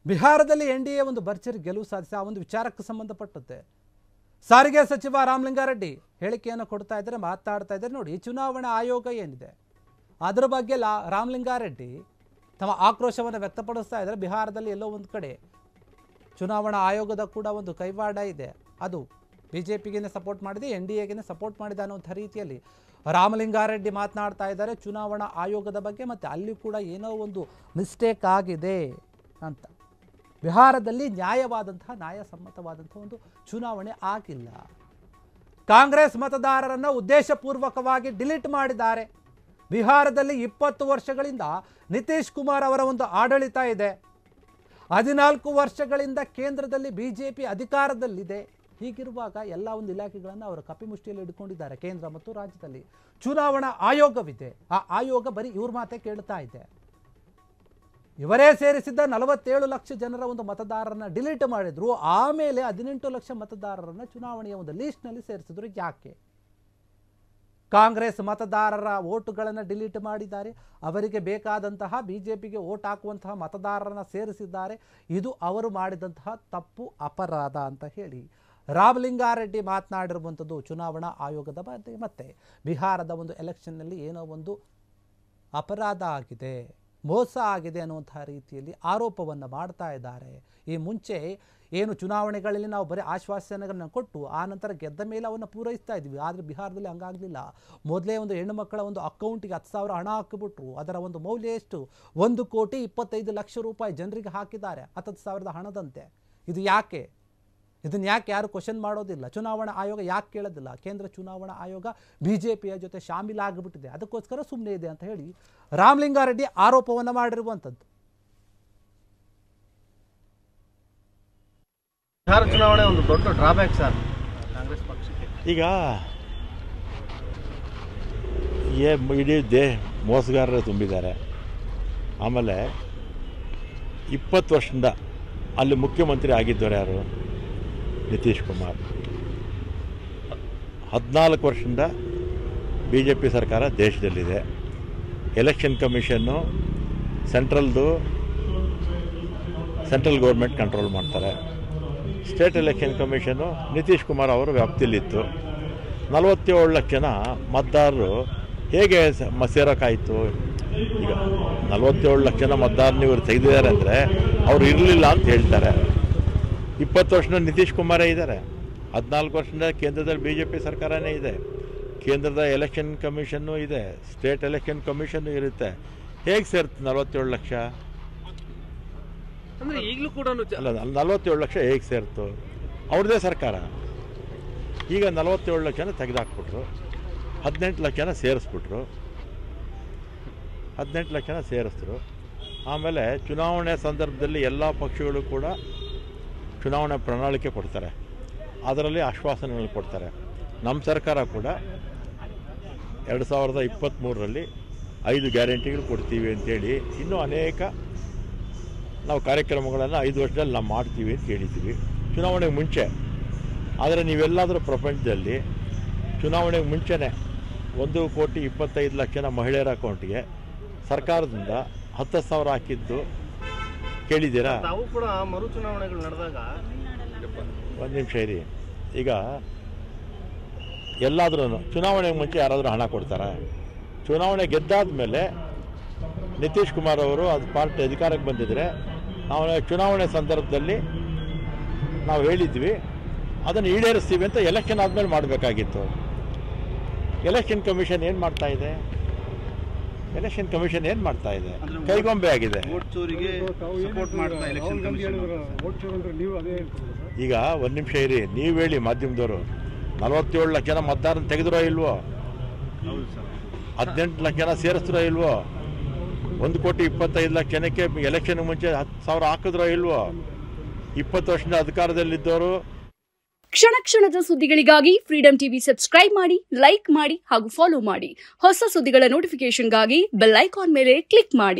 ಬಿಹಾರದಲ್ಲಿ ಎನ್ಡಿಎ ಒಂದು ಭರ್ಜರಿ ಗೆಲುವು ಸಾಧಿಸಿ ಆ ಒಂದು ವಿಚಾರಕ್ಕೆ ಸಂಬಂಧಪಟ್ಟಂತೆ ಸಾರಿಗೆ ಸಚಿವ ರಾಮಲಿಂಗಾರೆಡ್ಡಿ ಹೇಳಿಕೆಯನ್ನು ಕೊಡ್ತಾ ಇದ್ದಾರೆ, ಮಾತಾಡ್ತಾ ಇದ್ದಾರೆ. ನೋಡಿ, ಚುನಾವಣಾ ಆಯೋಗ ಏನಿದೆ ಅದರ ಬಗ್ಗೆ ರಾಮಲಿಂಗಾರೆಡ್ಡಿ ತಮ್ಮ ಆಕ್ರೋಶವನ್ನು ವ್ಯಕ್ತಪಡಿಸ್ತಾ ಇದ್ದಾರೆ. ಬಿಹಾರದಲ್ಲಿ ಎಲ್ಲೋ ಒಂದು ಕಡೆ ಚುನಾವಣಾ ಆಯೋಗದ ಕೂಡ ಒಂದು ಕೈವಾಡ ಇದೆ, ಅದು ಬಿಜೆಪಿಗೆ ಸಪೋರ್ಟ್ ಮಾಡಿದೆ, ಎನ್ಡಿಎಗೆ ಸಪೋರ್ಟ್ ಮಾಡಿದೆ ಅನ್ನೋಂಥ ರೀತಿಯಲ್ಲಿ ರಾಮಲಿಂಗಾರೆಡ್ಡಿ ಮಾತನಾಡ್ತಾ ಇದ್ದಾರೆ ಚುನಾವಣಾ ಆಯೋಗದ ಬಗ್ಗೆ. ಮತ್ತು ಅಲ್ಲಿ ಕೂಡ ಏನೋ ಒಂದು ಮಿಸ್ಟೇಕ್ ಆಗಿದೆ ಅಂತ. ಬಿಹಾರದಲ್ಲಿ ನ್ಯಾಯಸಮ್ಮತವಾದಂಥ ಒಂದು ಚುನಾವಣೆ ಆಗಿಲ್ಲ. ಕಾಂಗ್ರೆಸ್ ಮತದಾರರನ್ನು ಉದ್ದೇಶಪೂರ್ವಕವಾಗಿ ಡಿಲೀಟ್ ಮಾಡಿದ್ದಾರೆ. ಬಿಹಾರದಲ್ಲಿ 20 ವರ್ಷಗಳಿಂದ ನಿತೀಶ್ ಕುಮಾರ್ ಅವರ ಒಂದು ಆಡಳಿತ ಇದೆ. 14 ವರ್ಷಗಳಿಂದ ಕೇಂದ್ರದಲ್ಲಿ ಬಿಜೆಪಿ ಅಧಿಕಾರದಲ್ಲಿದೆ. ಹೀಗಿರುವಾಗ ಎಲ್ಲ ಒಂದು ಇಲಾಖೆಗಳನ್ನು ಅವರು ಕಪಿಮುಷ್ಟಿಯಲ್ಲಿ ಇಟ್ಕೊಂಡಿದ್ದಾರೆ. ಕೇಂದ್ರ ಮತ್ತು ರಾಜ್ಯದಲ್ಲಿ ಚುನಾವಣಾ ಆಯೋಗವಿದೆ. ಆ ಆಯೋಗ ಬರೀ ಇವ್ರ ಮಾತೇ ಕೇಳ್ತಾ ಇದೆ. ಇವರೇ ಸೇರಿಸಿದ್ದ 47 ಲಕ್ಷ ಜನರ ಒಂದು ಮತದಾರರನ್ನ ಡಿಲೀಟ್ ಮಾಡಿದ್ರು. ಆಮೇಲೆ 18 ಲಕ್ಷ ಮತದಾರರನ್ನ ಚುನಾವಣೆಯ ಒಂದು ಲೀಸ್ಟ್ನಲ್ಲಿ ಸೇರಿಸಿದ್ರು. ಯಾಕೆ? ಕಾಂಗ್ರೆಸ್ ಮತದಾರರ ಓಟುಗಳನ್ನು ಡಿಲೀಟ್ ಮಾಡಿದ್ದಾರೆ. ಅವರಿಗೆ ಬೇಕಾದಂತಹ ಬಿಜೆಪಿಗೆ ಓಟ್ ಹಾಕುವಂತಹ ಮತದಾರರನ್ನ ಸೇರಿಸಿದ್ದಾರೆ. ಇದು ಅವರು ಮಾಡಿದಂತಹ ತಪ್ಪು, ಅಪರಾಧ ಅಂತ ಹೇಳಿ ರಾಮಲಿಂಗಾರೆಡ್ಡಿ ಮಾತನಾಡಿರುವಂಥದ್ದು ಚುನಾವಣಾ ಆಯೋಗದ ಬಗ್ಗೆ. ಮತ್ತೆ ಬಿಹಾರದ ಒಂದು ಎಲೆಕ್ಷನ್ನಲ್ಲಿ ಏನೋ ಒಂದು ಅಪರಾಧ ಆಗಿದೆ, ಮೋಸ ಆಗಿದೆ ಅನ್ನುವಂಥ ರೀತಿಯಲ್ಲಿ ಆರೋಪವನ್ನು ಮಾಡ್ತಾ ಇದ್ದಾರೆ. ಈ ಮುಂಚೆ ಏನು ಚುನಾವಣೆಗಳಲ್ಲಿ ನಾವು ಬರೀ ಆಶ್ವಾಸನೆಗಳನ್ನು ಕೊಟ್ಟು ಆ ನಂತರ ಗೆದ್ದ ಮೇಲೆ ಅವನ್ನು ಪೂರೈಸ್ತಾ ಇದ್ವಿ. ಆದರೆ ಬಿಹಾರದಲ್ಲಿ ಹಂಗಾಗಲಿಲ್ಲ. ಮೊದಲೇ ಒಂದು ಹೆಣ್ಣು ಮಕ್ಕಳ ಒಂದು ಅಕೌಂಟಿಗೆ 10,000 ಹಣ ಹಾಕಿಬಿಟ್ರು. ಅದರ ಒಂದು ಮೌಲ್ಯ ಎಷ್ಟು? 1,25,00,000 ರೂಪಾಯಿ ಜನರಿಗೆ ಹಾಕಿದ್ದಾರೆ. 10,000 ಹಣದಂತೆ. ಇದು ಯಾಕೆ? ಇದನ್ನು ಯಾಕೆ ಯಾರು ಕ್ವಶನ್ ಮಾಡೋದಿಲ್ಲ? ಚುನಾವಣಾ ಆಯೋಗ ಯಾಕೆ ಕೇಳೋದಿಲ್ಲ? ಕೇಂದ್ರ ಚುನಾವಣಾ ಆಯೋಗ ಬಿಜೆಪಿಯ ಜೊತೆ ಶಾಮೀಲಾಗಿಬಿಟ್ಟಿದೆ, ಅದಕ್ಕೋಸ್ಕರ ಸುಮ್ಮನೆ ಇದೆ ಅಂತ ಹೇಳಿ ರಾಮಲಿಂಗಾರೆಡ್ಡಿ ಆರೋಪವನ್ನು ಮಾಡಿರುವಂಥದ್ದು. ಬಿಹಾರ ಚುನಾವಣೆ ಒಂದು ದೊಡ್ಡ ಡ್ರಾಬ್ಯಾಕ್ ಸರ್ ಕಾಂಗ್ರೆಸ್ ಪಕ್ಷಕ್ಕೆ. ಈಗ ಇಡೀ ಮೋಸಗಾರರೇ ತುಂಬಿದ್ದಾರೆ. ಆಮೇಲೆ 20 ವರ್ಷದಿಂದ ಅಲ್ಲಿ ಮುಖ್ಯಮಂತ್ರಿ ಆಗಿದ್ದವರು ಯಾರು? ನಿತೀಶ್ ಕುಮಾರ್. 14 ವರ್ಷದಿಂದ ಬಿ ಜೆ ಪಿ ಸರ್ಕಾರ ದೇಶದಲ್ಲಿದೆ. Election commission central government control ಮಾಡ್ತಾರೆ. State election commission Nitish Kumar ಅವರ ವ್ಯಾಪ್ತಿಯಲ್ಲಿತ್ತು. 47 ಲಕ್ಷ ಜನ ಮತದಾರರು ಹೇಗೆ ಸೇರೋಕ್ಕಾಯಿತು? ಈಗ 47 ಲಕ್ಷ ಜನ ಮತದಾರರು ಇವರು ತೆಗೆದಿದ್ದಾರೆ ಅಂದರೆ ಅವ್ರು ಇರಲಿಲ್ಲ ಅಂತ ಹೇಳ್ತಾರೆ. 20 ವರ್ಷದಿಂದ ನಿತೀಶ್ ಕುಮಾರೇ ಇದ್ದಾರೆ. 14 ವರ್ಷದಿಂದ ಕೇಂದ್ರದಲ್ಲಿ ಬಿ ಜೆ ಪಿ ಸರ್ಕಾರನೇ ಇದೆ. ಕೇಂದ್ರದ ಎಲೆಕ್ಷನ್ ಕಮಿಷನ್ನು ಇದೆ, ಸ್ಟೇಟ್ ಎಲೆಕ್ಷನ್ ಕಮಿಷನ್ನು ಇರುತ್ತೆ. ಹೇಗೆ ಸೇರುತ್ತೆ 47 ಲಕ್ಷ? ಅಂದರೆ ಈಗಲೂ ಕೂಡ ಅಲ್ಲ, 47 ಲಕ್ಷ ಹೇಗೆ ಸೇರ್ತು? ಅವ್ರದ್ದೇ ಸರ್ಕಾರ. ಈಗ 47 ಲಕ್ಷನ ತೆಗೆದುಹಾಕ್ಬಿಟ್ರು, 18 ಲಕ್ಷನ ಸೇರಿಸ್ಬಿಟ್ರು. 18 ಲಕ್ಷನ ಸೇರಿಸಿದ್ರು. ಆಮೇಲೆ ಚುನಾವಣೆ ಸಂದರ್ಭದಲ್ಲಿ ಎಲ್ಲ ಪಕ್ಷಗಳು ಕೂಡ ಚುನಾವಣೆ ಪ್ರಣಾಳಿಕೆ ಕೊಡ್ತಾರೆ, ಅದರಲ್ಲಿ ಆಶ್ವಾಸನೆಗಳು ಕೊಡ್ತಾರೆ. ನಮ್ಮ ಸರ್ಕಾರ ಕೂಡ 2023ರಲ್ಲಿ 5 ಗ್ಯಾರಂಟಿಗಳು ಕೊಡ್ತೀವಿ ಅಂತೇಳಿ ಇನ್ನೂ ಅನೇಕ ನಾವು ಕಾರ್ಯಕ್ರಮಗಳನ್ನು 5 ವರ್ಷದಲ್ಲಿ ನಾವು ಮಾಡ್ತೀವಿ ಅಂತ ಹೇಳಿದ್ದೀವಿ ಚುನಾವಣೆಗೆ ಮುಂಚೆ. ಆದರೆ ನೀವೆಲ್ಲಾದರೂ ಪ್ರಪಂಚದಲ್ಲಿ ಚುನಾವಣೆಗೆ ಮುಂಚೆನೇ 1,25,00,000 ಜನ ಮಹಿಳೆಯರ ಅಕೌಂಟಿಗೆ ಸರ್ಕಾರದಿಂದ 10,000 ಹಾಕಿದ್ದು ಕೇಳಿದ್ದೀರಾ? ತಾವು ಕೂಡ ಮರು ಚುನಾವಣೆಗಳು ನಡೆದಾಗ ಒಂದು ನಿಮಿಷ ಇರಿ. ಈಗ ಎಲ್ಲಾದ್ರೂ ಚುನಾವಣೆಗೆ ಮುಂಚೆ ಯಾರಾದರೂ ಹಣ ಕೊಡ್ತಾರೆ? ಚುನಾವಣೆ ಗೆದ್ದಾದ ಮೇಲೆ ನಿತೀಶ್ ಕುಮಾರ್ ಅವರು ಅದು ಪಾರ್ಟಿ ಅಧಿಕಾರಕ್ಕೆ ಬಂದಿದ್ದರೆ ನಾವು ಚುನಾವಣೆ ಸಂದರ್ಭದಲ್ಲಿ ನಾವು ಹೇಳಿದ್ವಿ ಅದನ್ನು ಈಡೇರಿಸ್ತೀವಿ ಅಂತ. ಎಲೆಕ್ಷನ್ ಆದಮೇಲೆ ಮಾಡಬೇಕಾಗಿತ್ತು. ಎಲೆಕ್ಷನ್ ಕಮಿಷನ್ ಏನು ಮಾಡ್ತಾ ಇದೆ? ಎಲೆಕ್ಷನ್ ಕಮಿಷನ್ ಏನು ಮಾಡ್ತಾ ಇದೆ? ಕೈಗೊಂಬೆ ಆಗಿದೆ. ಈಗ ಒಂದು ನಿಮಿಷ ಇರಿ, ನೀವು ಹೇಳಿ ಮಾಧ್ಯಮದವರು, 47 ಲಕ್ಷ ಜನ ಮತದಾರನ ತೆಗೆದ್ರೋ ಇಲ್ವೋ? 18 ಲಕ್ಷ ಜನ ಸೇರಿಸ್ರೋ ಇಲ್ವೋ? 1,25,00,000 ಜನಕ್ಕೆ ಎಲೆಕ್ಷನ್ ಮುಂಚೆ 10,000 ಹಾಕಿದ್ರೋ ಇಲ್ವೋ? 20 ವರ್ಷದಿಂದ ಅಧಿಕಾರದಲ್ಲಿದ್ದವರು. ಕ್ಷಣ ಕ್ಷಣದ ಸುದ್ದಿಗಳಿಗಾಗಿ ಫ್ರೀಡಂ ಟಿವಿ ಸಬ್ಸ್ಕ್ರೈಬ್ ಮಾಡಿ, ಲೈಕ್ ಮಾಡಿ ಹಾಗೂ ಫಾಲೋ ಮಾಡಿ. ಹೊಸ ಸುದ್ದಿಗಳ ನೋಟಿಫಿಕೇಶನ್ಗಾಗಿ ಬೆಲ್ ಐಕಾನ್ ಮೇಲೆ ಕ್ಲಿಕ್ ಮಾಡಿ.